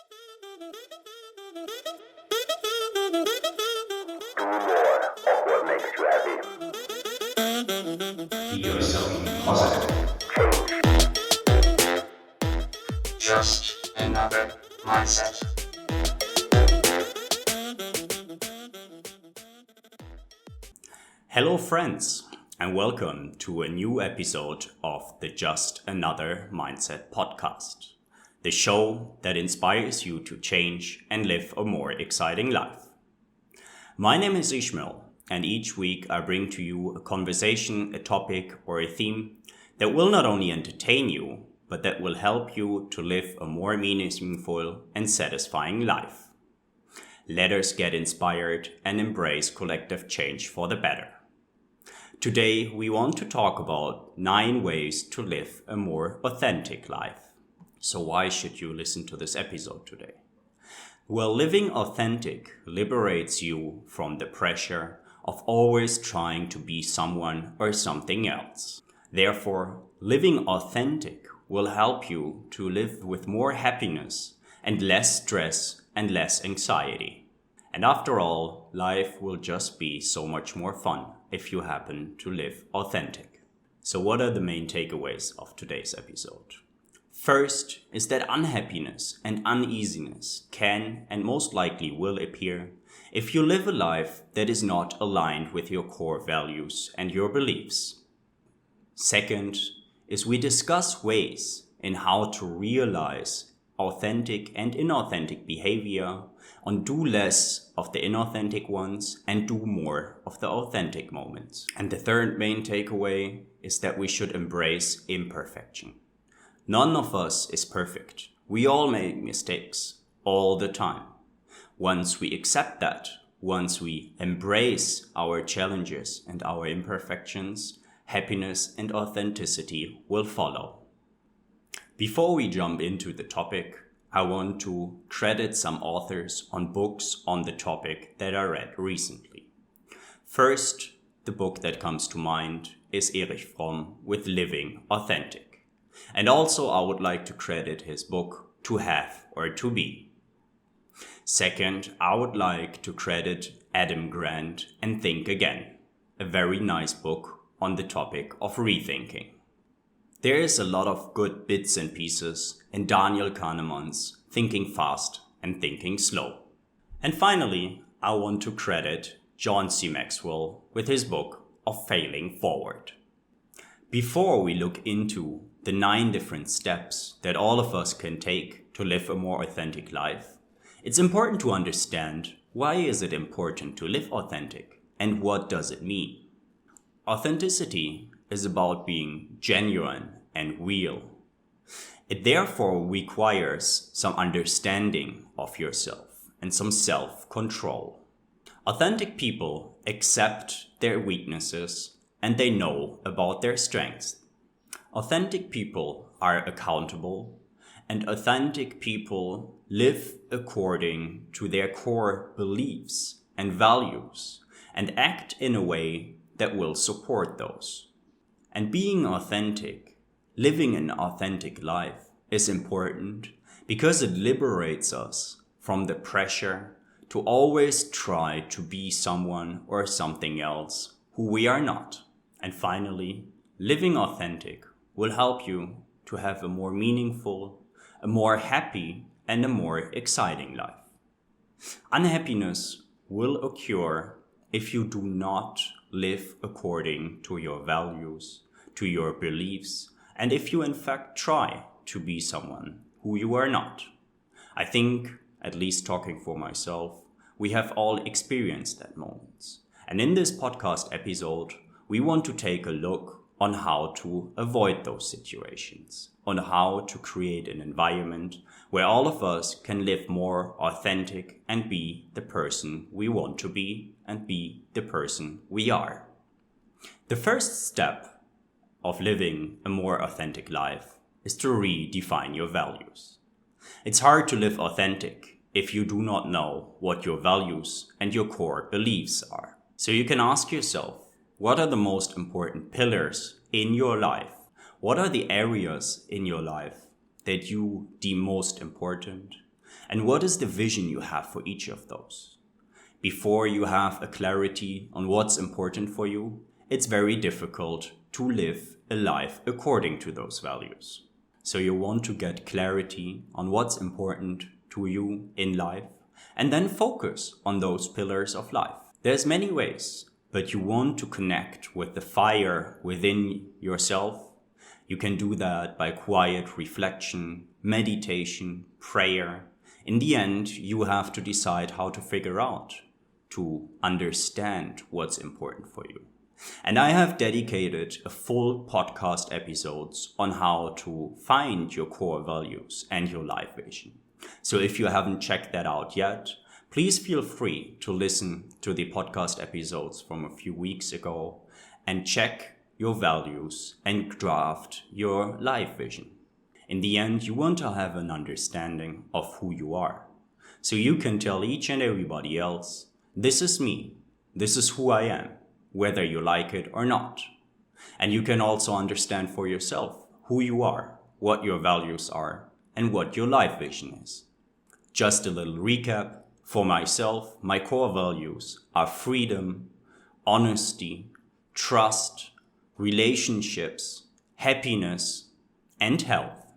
Be yourself, be positive. Just another mindset. Hello friends, and welcome to a new episode of the Just Another Mindset podcast, the show that inspires you to change and live a more exciting life. My name is Ishmael, and each week I bring to you a conversation, a topic, or a theme that will not only entertain you, but that will help you to live a more meaningful and satisfying life. Let us get inspired and embrace collective change for the better. Today, we want to talk about 9 ways to live a more authentic life. So why should you listen to this episode today? Well, living authentic liberates you from the pressure of always trying to be someone or something else. Therefore, living authentic will help you to live with more happiness and less stress and less anxiety. And after all, life will just be so much more fun if you happen to live authentic. So what are the main takeaways of today's episode? First is that unhappiness and uneasiness can and most likely will appear if you live a life that is not aligned with your core values and your beliefs. Second is we discuss ways in how to realize authentic and inauthentic behavior, and do less of the inauthentic ones and do more of the authentic moments. And the third main takeaway is that we should embrace imperfection. None of us is perfect. We all make mistakes all the time. Once we accept that, once we embrace our challenges and our imperfections, happiness and authenticity will follow. Before we jump into the topic, I want to credit some authors on books on the topic that I read recently. First, the book that comes to mind is Erich Fromm with Living Authentic. And also I would like to credit his book To Have or To Be. Second, I would like to credit Adam Grant and Think Again, a very nice book on the topic of rethinking. There is a lot of good bits and pieces in Daniel Kahneman's Thinking Fast and Thinking Slow. And finally, I want to credit John C. Maxwell with his book of Failing Forward. Before we look into the 9 different steps that all of us can take to live a more authentic life, it's important to understand why is it important to live authentic and what does it mean. Authenticity is about being genuine and real. It therefore requires some understanding of yourself and some self-control. Authentic people accept their weaknesses and they know about their strengths. Authentic people are accountable, and authentic people live according to their core beliefs and values and act in a way that will support those. And being authentic, living an authentic life is important because it liberates us from the pressure to always try to be someone or something else who we are not. And finally, living authentic will help you to have a more meaningful, a more happy, and a more exciting life. Unhappiness will occur if you do not live according to your values, to your beliefs, and if you in fact try to be someone who you are not. I think, at least talking for myself, we have all experienced that moments. And in this podcast episode, we want to take a look on how to avoid those situations, on how to create an environment where all of us can live more authentic and be the person we want to be and be the person we are. The first step of living a more authentic life is to redefine your values. It's hard to live authentic if you do not know what your values and your core beliefs are. So you can ask yourself, what are the most important pillars in your life? What are the areas in your life that you deem most important? And what is the vision you have for each of those? Before you have a clarity on what's important for you, it's very difficult to live a life according to those values. So you want to get clarity on what's important to you in life and then focus on those pillars of life. There's many ways, but you want to connect with the fire within yourself. You can do that by quiet reflection, meditation, prayer. In the end, you have to decide how to figure out, to understand what's important for you. And I have dedicated a full podcast episodes on how to find your core values and your life vision. So if you haven't checked that out yet, please feel free to listen to the podcast episodes from a few weeks ago and check your values and draft your life vision. In the end, you want to have an understanding of who you are. So you can tell each and everybody else, this is me, this is who I am, whether you like it or not. And you can also understand for yourself who you are, what your values are, and what your life vision is. Just a little recap. For myself, my core values are freedom, honesty, trust, relationships, happiness, and health.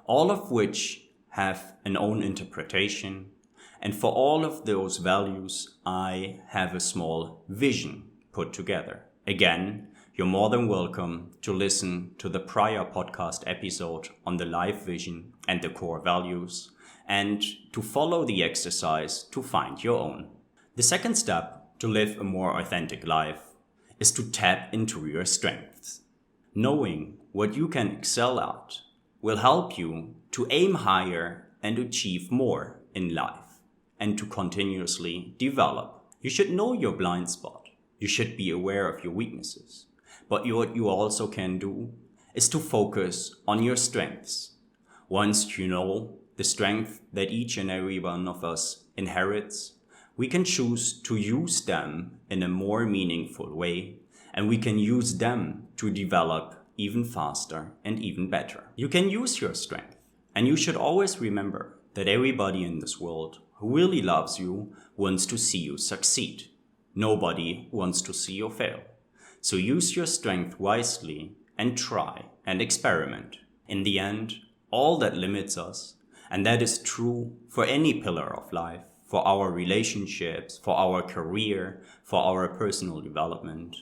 All of which have an own interpretation. And for all of those values, I have a small vision put together. Again, you're more than welcome to listen to the prior podcast episode on the life vision and the core values, and to follow the exercise to find your own. The second step to live a more authentic life is to tap into your strengths. Knowing what you can excel at will help you to aim higher and achieve more in life, and to continuously develop. You should know your blind spot. You should be aware of your weaknesses. But what you also can do is to focus on your strengths. Once you know the strength that each and every one of us inherits, we can choose to use them in a more meaningful way, and we can use them to develop even faster and even better. You can use your strength, and you should always remember that everybody in this world who really loves you wants to see you succeed. Nobody wants to see you fail. So use your strength wisely and try and experiment. In the end, all that limits us, and that is true for any pillar of life, for our relationships, for our career, for our personal development,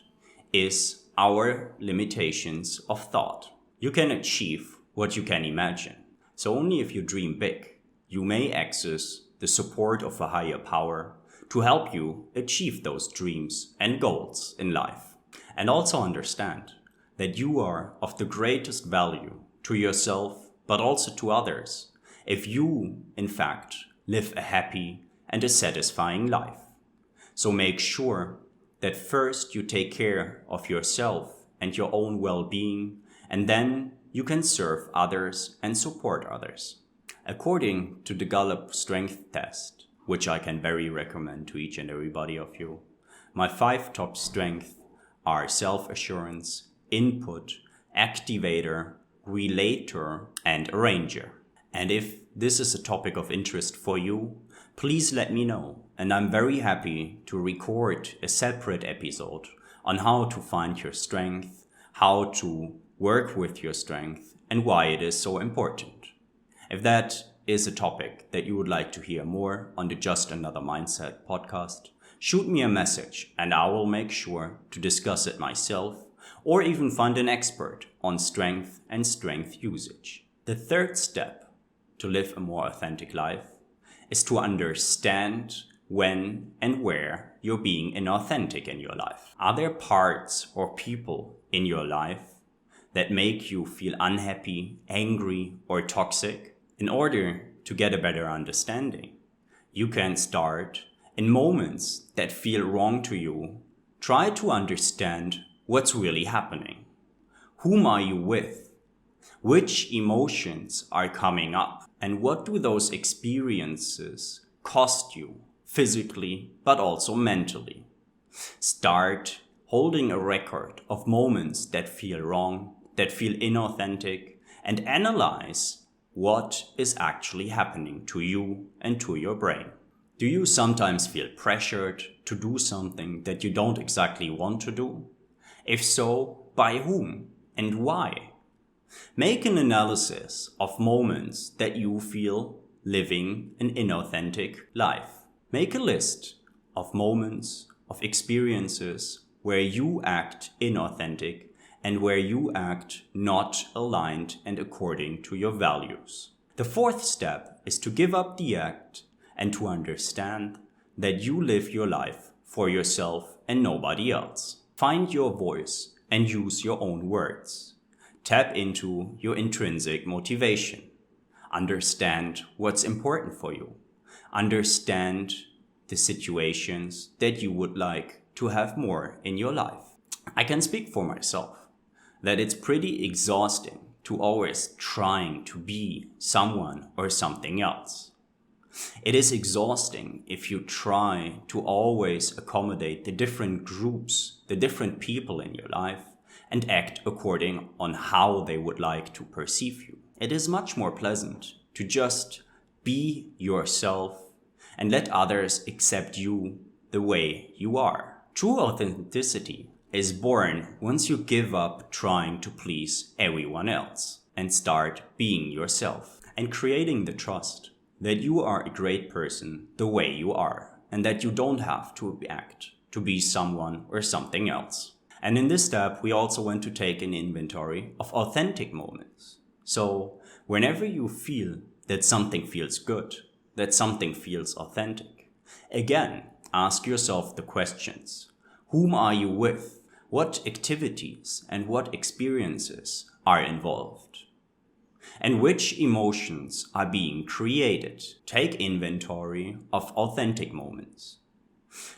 is our limitations of thought. You can achieve what you can imagine. So only if you dream big, you may access the support of a higher power to help you achieve those dreams and goals in life. And also understand that you are of the greatest value to yourself, but also to others, if you, in fact, live a happy and a satisfying life. So make sure that first you take care of yourself and your own well-being, and then you can serve others and support others. According to the Gallup Strength Test, which I can very recommend to each and everybody of you, my 5 top strengths are self-assurance, input, activator, relator, and arranger. And if this is a topic of interest for you, please let me know, and I'm very happy to record a separate episode on how to find your strength, how to work with your strength, and why it is so important. If that is a topic that you would like to hear more on the Just Another Mindset podcast, shoot me a message and I will make sure to discuss it myself, or even find an expert on strength and strength usage. The third step to live a more authentic life is to understand when and where you're being inauthentic in your life. Are there parts or people in your life that make you feel unhappy, angry, or toxic? In order to get a better understanding, you can start in moments that feel wrong to you. Try to understand what's really happening. Whom are you with? Which emotions are coming up? And what do those experiences cost you, physically, but also mentally? Start holding a record of moments that feel wrong, that feel inauthentic, and analyze what is actually happening to you and to your brain. Do you sometimes feel pressured to do something that you don't exactly want to do? If so, by whom and why? Make an analysis of moments that you feel living an inauthentic life. Make a list of moments, of experiences where you act inauthentic and where you act not aligned and according to your values. The fourth step is to give up the act and to understand that you live your life for yourself and nobody else. Find your voice and use your own words. Tap into your intrinsic motivation. Understand what's important for you. Understand the situations that you would like to have more in your life. I can speak for myself that it's pretty exhausting to always trying to be someone or something else. It is exhausting if you try to always accommodate the different groups, the different people in your life, and act according on how they would like to perceive you. It is much more pleasant to just be yourself and let others accept you the way you are. True authenticity is born once you give up trying to please everyone else and start being yourself and creating the trust that you are a great person the way you are and that you don't have to act to be someone or something else. And in this step, we also want to take an inventory of authentic moments. So whenever you feel that something feels good, that something feels authentic, again, ask yourself the questions. Whom are you with? What activities and what experiences are involved? And which emotions are being created? Take inventory of authentic moments.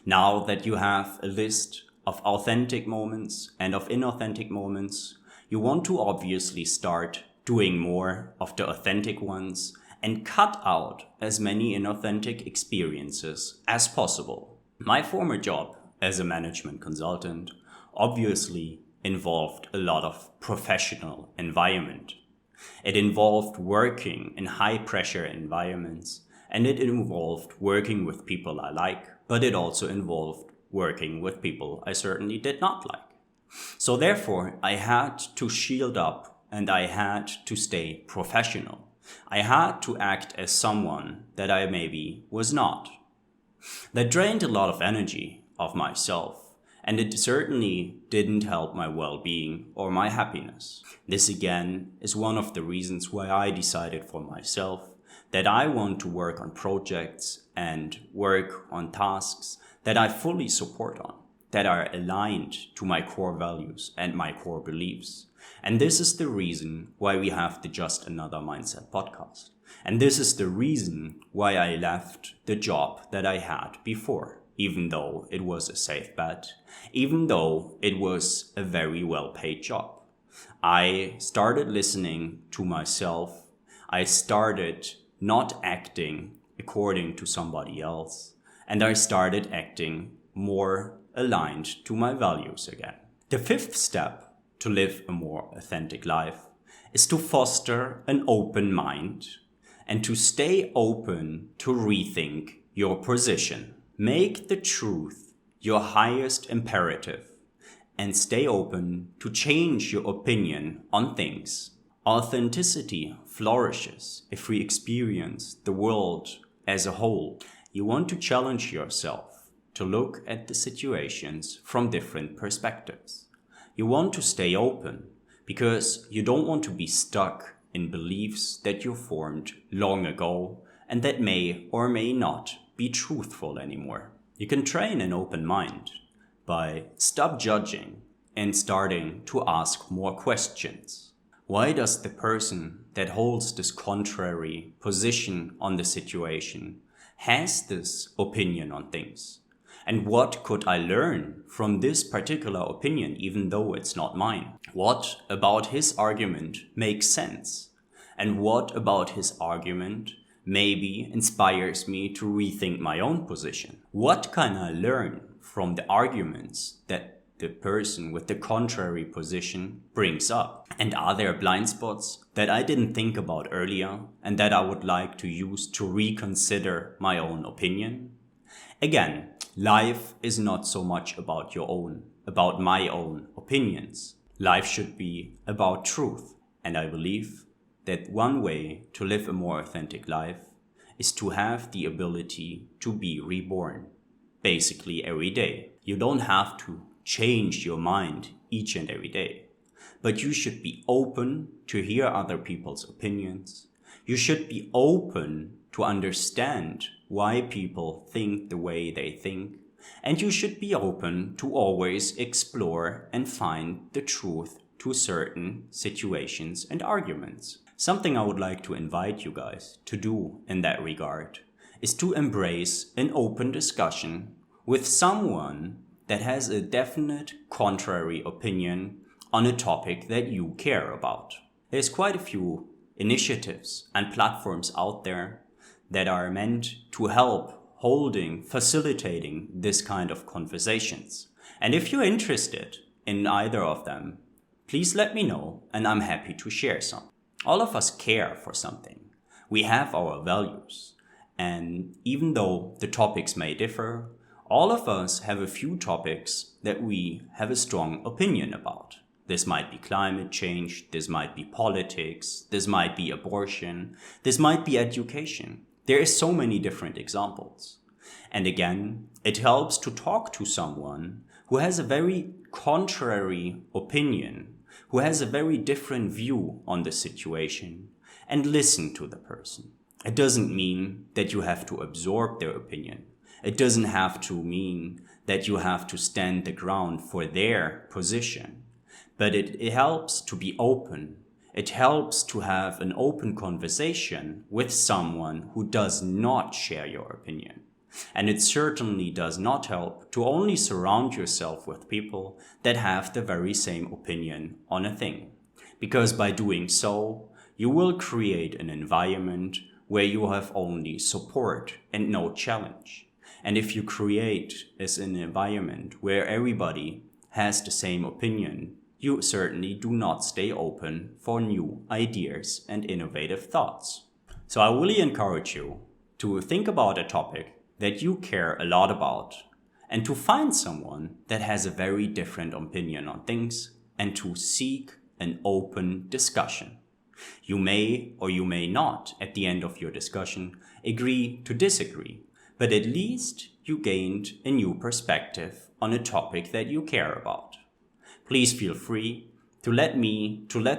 Now that you have a list of authentic moments and of inauthentic moments, you want to obviously start doing more of the authentic ones and cut out as many inauthentic experiences as possible. My former job as a management consultant obviously involved a lot of professional environment. It involved working in high pressure environments, and it involved working with people I like, but it also involved working with people I certainly did not like. So therefore, I had to shield up and I had to stay professional. I had to act as someone that I maybe was not. That drained a lot of energy of myself. And it certainly didn't help my well-being or my happiness. This again is one of the reasons why I decided for myself that I want to work on projects and work on tasks that I fully support on, that are aligned to my core values and my core beliefs. And this is the reason why we have the Just Another Mindset podcast. And this is the reason why I left the job that I had before. Even though it was a safe bet, even though it was a very well-paid job. I started listening to myself. I started not acting according to somebody else. And I started acting more aligned to my values again. The fifth step to live a more authentic life is to foster an open mind and to stay open to rethink your position. Make the truth your highest imperative and stay open to change your opinion on things. Authenticity flourishes if we experience the world as a whole. You want to challenge yourself to look at the situations from different perspectives. You want to stay open because you don't want to be stuck in beliefs that you formed long ago and that may or may not be truthful anymore. You can train an open mind by stop judging and starting to ask more questions. Why does the person that holds this contrary position on the situation has this opinion on things? And what could I learn from this particular opinion even though it's not mine? What about his argument makes sense? And what about his argument maybe inspires me to rethink my own position? What can I learn from the arguments that the person with the contrary position brings up? And are there blind spots that I didn't think about earlier and that I would like to use to reconsider my own opinion? Again, life is not so much about my own opinions. Life should be about truth. And I believe that one way to live a more authentic life is to have the ability to be reborn. Basically every day. You don't have to change your mind each and every day, but you should be open to hear other people's opinions. You should be open to understand why people think the way they think, and you should be open to always explore and find the truth to certain situations and arguments. Something I would like to invite you guys to do in that regard is to embrace an open discussion with someone that has a definite contrary opinion on a topic that you care about. There's quite a few initiatives and platforms out there that are meant to help facilitating this kind of conversations. And if you're interested in either of them, please let me know and I'm happy to share some. All of us care for something. We have our values. And even though the topics may differ, all of us have a few topics that we have a strong opinion about. This might be climate change, this might be politics, this might be abortion, this might be education. There are so many different examples. And again, it helps to talk to someone who has a very contrary opinion, who has a very different view on the situation, and listen to the person. It doesn't mean that you have to absorb their opinion. It doesn't have to mean that you have to stand the ground for their position. But it helps to be open. It helps to have an open conversation with someone who does not share your opinion. And it certainly does not help to only surround yourself with people that have the very same opinion on a thing. Because by doing so, you will create an environment where you have only support and no challenge. And if you create an environment where everybody has the same opinion, you certainly do not stay open for new ideas and innovative thoughts. So I really encourage you to think about a topic that you care a lot about and to find someone that has a very different opinion on things and to seek an open discussion. You may or you may not, at the end of your discussion, agree to disagree, but at least you gained a new perspective on a topic that you care about. Please feel free to let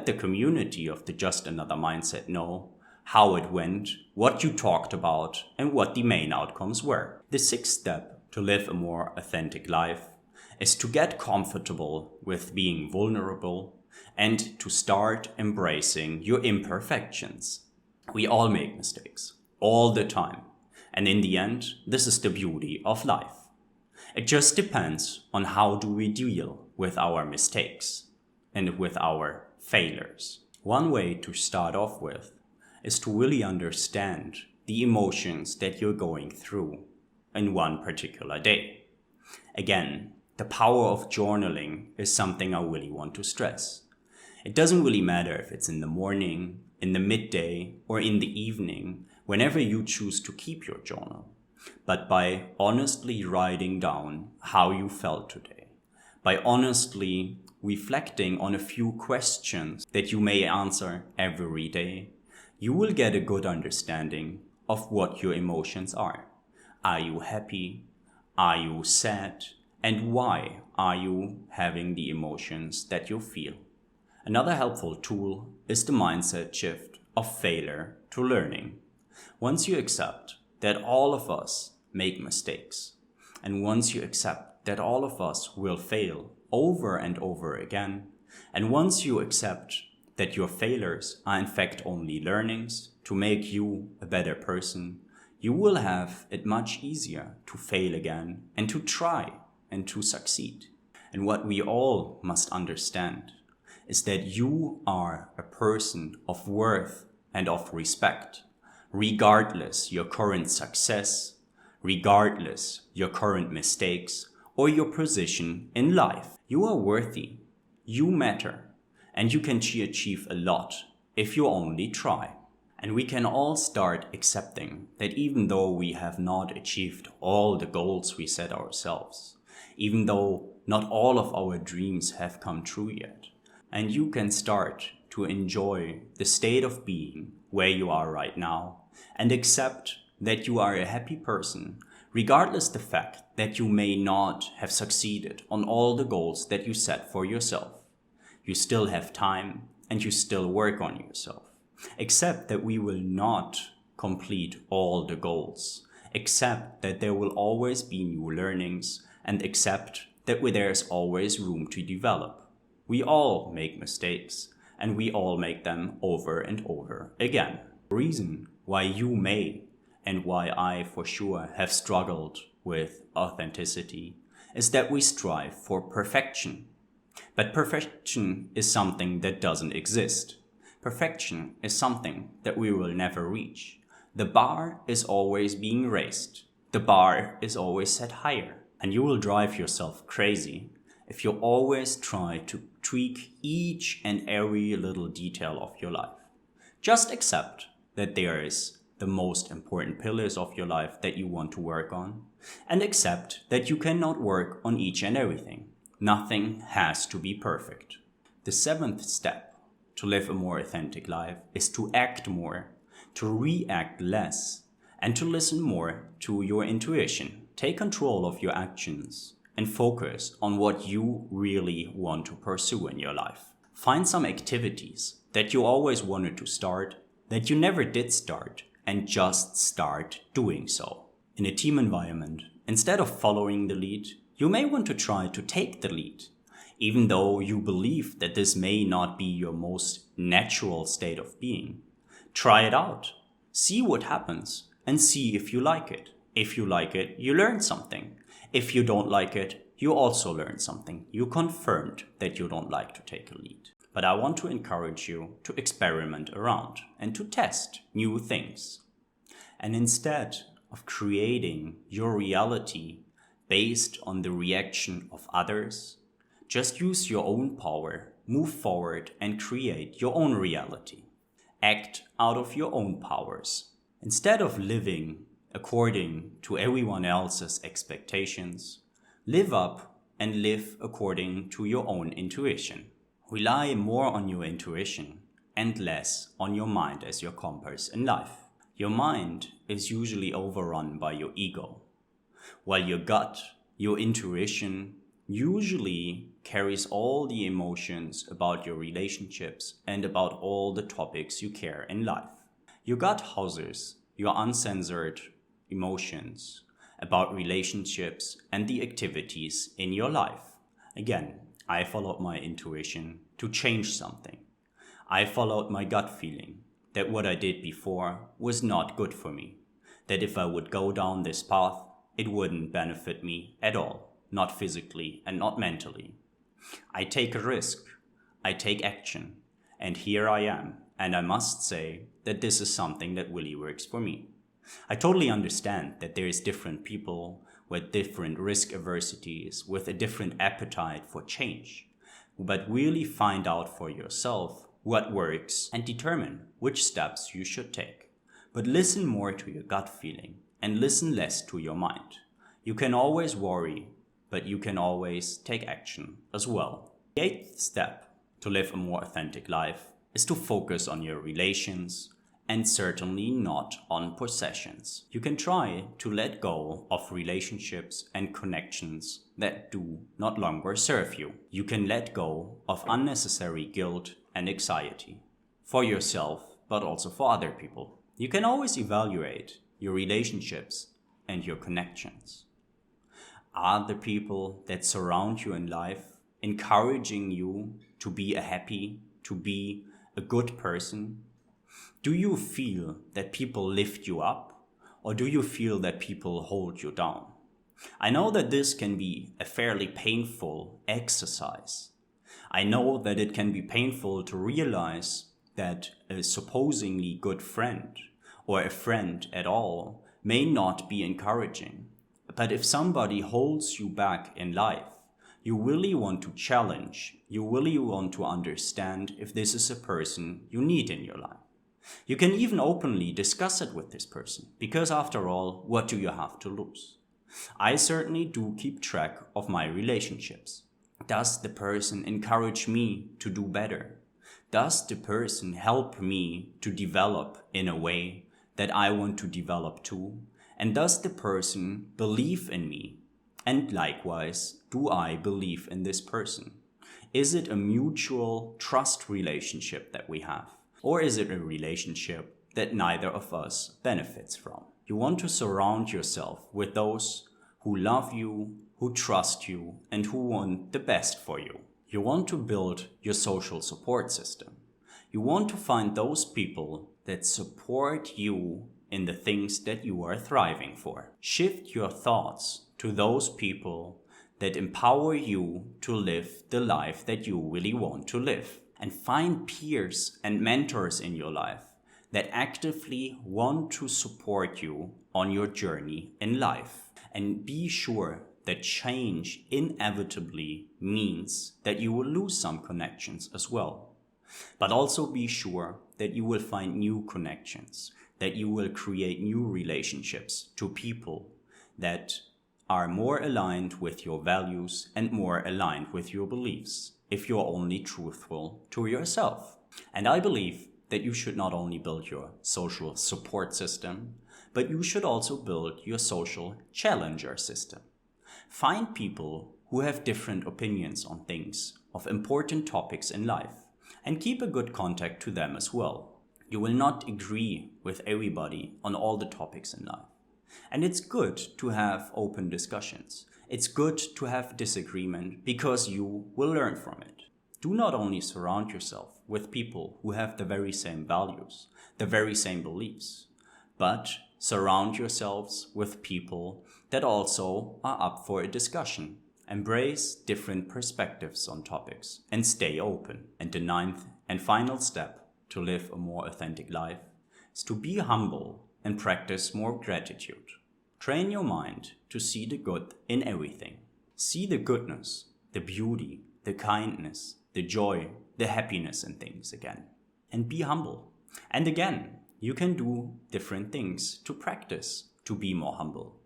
the community of the Just Another Mindset know how it went, what you talked about, and what the main outcomes were. The sixth step to live a more authentic life is to get comfortable with being vulnerable and to start embracing your imperfections. We all make mistakes, all the time. And in the end, this is the beauty of life. It just depends on how do we deal with our mistakes and with our failures. One way to start off with is to really understand the emotions that you're going through in one particular day. Again, the power of journaling is something I really want to stress. It doesn't really matter if it's in the morning, in the midday, or in the evening, whenever you choose to keep your journal. But by honestly writing down how you felt today, by honestly reflecting on a few questions that you may answer every day, you will get a good understanding of what your emotions are. Are you happy? Are you sad? And why are you having the emotions that you feel? Another helpful tool is the mindset shift of failure to learning. Once you accept that all of us make mistakes, and once you accept that all of us will fail over and over again, and once you accept that your failures are in fact only learnings to make you a better person, you will have it much easier to fail again and to try and to succeed. And what we all must understand is that you are a person of worth and of respect, regardless your current success, regardless your current mistakes, or your position in life. You are worthy, you matter, and you can achieve a lot if you only try. And we can all start accepting that even though we have not achieved all the goals we set ourselves, even though not all of our dreams have come true yet, and you can start to enjoy the state of being where you are right now and accept that you are a happy person, regardless the fact that you may not have succeeded on all the goals that you set for yourself. You still have time and you still work on yourself. Accept that we will not complete all the goals. Accept that there will always be new learnings, and accept that there's always room to develop. We all make mistakes, and we all make them over and over again. The reason why you may, and why I for sure have struggled with authenticity, is that we strive for perfection. But perfection is something that doesn't exist. Perfection is something that we will never reach. The bar is always being raised. The bar is always set higher. And you will drive yourself crazy if you always try to tweak each and every little detail of your life. Just accept that there is the most important pillars of your life that you want to work on, and accept that you cannot work on each and everything. Nothing has to be perfect. The 7th step to live a more authentic life is to act more, to react less, and to listen more to your intuition. Take control of your actions and focus on what you really want to pursue in your life. Find some activities that you always wanted to start, that you never did start, and just start doing so. In a team environment, instead of following the lead, you may want to try to take the lead. Even though you believe that this may not be your most natural state of being. Try it out. See what happens and see if you like it. If you like it, you learn something. If you don't like it, you also learn something. You confirmed that you don't like to take a lead. But I want to encourage you to experiment around and to test new things. And instead of creating your reality based on the reaction of others, just use your own power, move forward and create your own reality. Act out of your own powers. Instead of living according to everyone else's expectations, live up and live according to your own intuition. Rely more on your intuition and less on your mind as your compass in life. Your mind is usually overrun by your ego, while your gut, your intuition, usually carries all the emotions about your relationships and about all the topics you care in life. Your gut houses your uncensored emotions about relationships and the activities in your life. Again, I followed my intuition to change something. I followed my gut feeling that what I did before was not good for me, that if I would go down this path, it wouldn't benefit me at all. Not physically and not mentally. I take a risk, I take action, and here I am, and I must say that this is something that really works for me. I totally understand that there is different people with different risk aversities, with a different appetite for change, but really find out for yourself what works and determine which steps you should take. But listen more to your gut feeling and listen less to your mind. You can always worry, but you can always take action as well. The 8th step to live a more authentic life is to focus on your relations and certainly not on possessions. You can try to let go of relationships and connections that do not longer serve you. You can let go of unnecessary guilt and anxiety for yourself, but also for other people. You can always evaluate your relationships and your connections. Are the people that surround you in life encouraging you to be to be a good person? Do you feel that people lift you up, or do you feel that people hold you down? I know that this can be a fairly painful exercise. I know that it can be painful to realize that a supposedly good friend or a friend at all may not be encouraging. But if somebody holds you back in life, you really want to challenge, you really want to understand if this is a person you need in your life. You can even openly discuss it with this person, because after all, what do you have to lose? I certainly do keep track of my relationships. Does the person encourage me to do better? Does the person help me to develop in a way that I want to develop too? And does the person believe in me? And likewise, do I believe in this person? Is it a mutual trust relationship that we have? Or is it a relationship that neither of us benefits from? You want to surround yourself with those who love you, who trust you, and who want the best for you. You want to build your social support system. You want to find those people that support you in the things that you are thriving for. Shift your thoughts to those people that empower you to live the life that you really want to live. And find peers and mentors in your life that actively want to support you on your journey in life. And be sure that change inevitably means that you will lose some connections as well. But also be sure that you will find new connections, that you will create new relationships to people that are more aligned with your values and more aligned with your beliefs, if you're only truthful to yourself. And I believe that you should not only build your social support system, but you should also build your social challenger system. Find people who have different opinions on things, of important topics in life, and keep a good contact to them as well. You will not agree with everybody on all the topics in life. And it's good to have open discussions. It's good to have disagreement because you will learn from it. Do not only surround yourself with people who have the very same values, the very same beliefs, but surround yourselves with people that also are up for a discussion. Embrace different perspectives on topics and stay open. And the ninth and final step to live a more authentic life is to be humble and practice more gratitude. Train your mind to see the good in everything. See the goodness, the beauty, the kindness, the joy, the happiness in things again. And be humble. And again, you can do different things to practice to be more humble.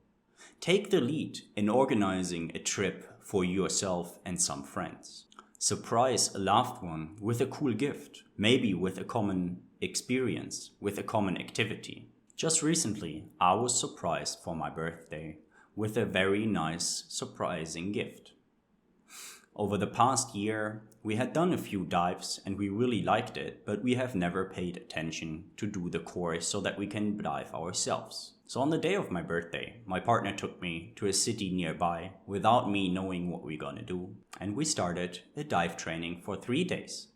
Take the lead in organizing a trip for yourself and some friends. Surprise a loved one with a cool gift, maybe with a common experience, with a common activity. Just recently, I was surprised for my birthday with a very nice, surprising gift. Over the past year, we had done a few dives and we really liked it, but we have never paid attention to do the course so that we can dive ourselves. So on the day of my birthday, my partner took me to a city nearby without me knowing what we're gonna do, and we started a dive training for 3 days.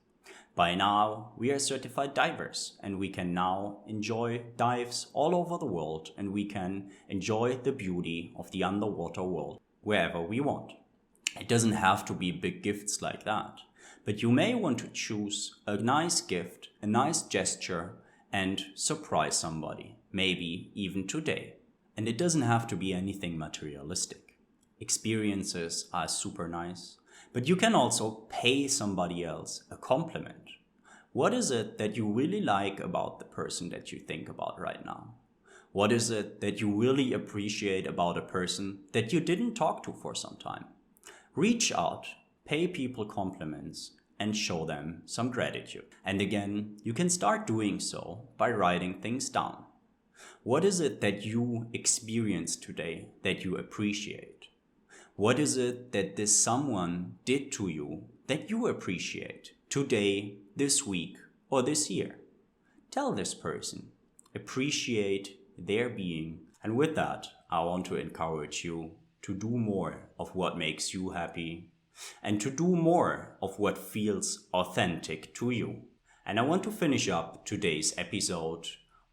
By now, we are certified divers and we can now enjoy dives all over the world and we can enjoy the beauty of the underwater world wherever we want. It doesn't have to be big gifts like that, but you may want to choose a nice gift, a nice gesture, and surprise somebody, maybe even today. And it doesn't have to be anything materialistic. Experiences are super nice, but you can also pay somebody else a compliment. What is it that you really like about the person that you think about right now? What is it that you really appreciate about a person that you didn't talk to for some time? Reach out, pay people compliments, and show them some gratitude. And again, you can start doing so by writing things down. What is it that you experienced today that you appreciate? What is it that this someone did to you that you appreciate today, this week, or this year? Tell this person. Appreciate their being. And with that, I want to encourage you to do more of what makes you happy and to do more of what feels authentic to you. And I want to finish up today's episode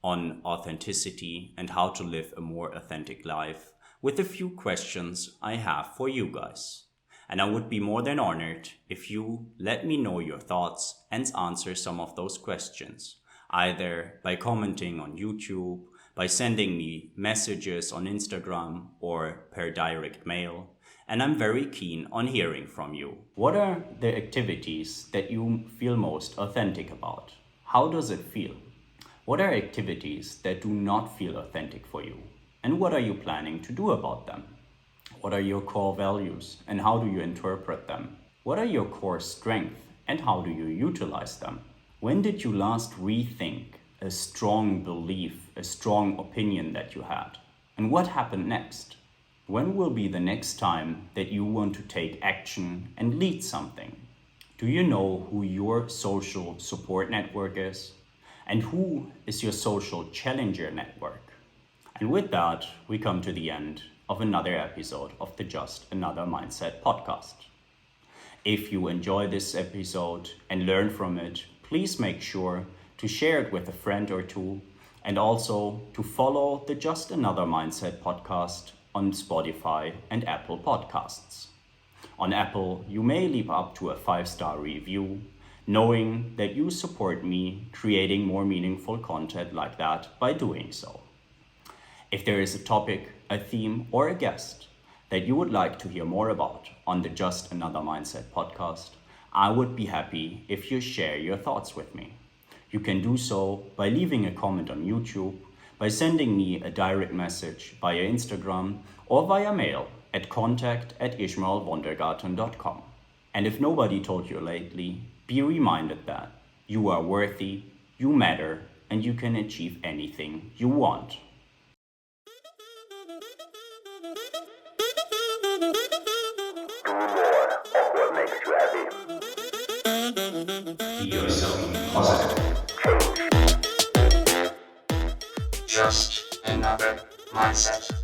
on authenticity and how to live a more authentic life with a few questions I have for you guys. And I would be more than honored if you let me know your thoughts and answer some of those questions, either by commenting on YouTube, by sending me messages on Instagram or per direct mail, and I'm very keen on hearing from you. What are the activities that you feel most authentic about? How does it feel? What are activities that do not feel authentic for you? And what are you planning to do about them? What are your core values and how do you interpret them? What are your core strengths and how do you utilize them? When did you last rethink a strong belief, a strong opinion that you had? And what happened next? When will be the next time that you want to take action and lead something? Do you know who your social support network is? And who is your social challenger network? And with that, we come to the end of another episode of the Just Another Mindset podcast. If you enjoy this episode and learn from it, please make sure to share it with a friend or two, and also to follow the Just Another Mindset podcast on Spotify and Apple Podcasts. On Apple, you may leave up to a 5-star review, knowing that you support me creating more meaningful content like that by doing so. If there is a topic, a theme, or a guest that you would like to hear more about on the Just Another Mindset podcast, I would be happy if you share your thoughts with me. You can do so by leaving a comment on YouTube, by sending me a direct message via Instagram, or via mail at contact@ishmaelwondergarten.com. And if nobody told you lately, be reminded that you are worthy, you matter, and you can achieve anything you want. Be yourself positive. Just another mindset.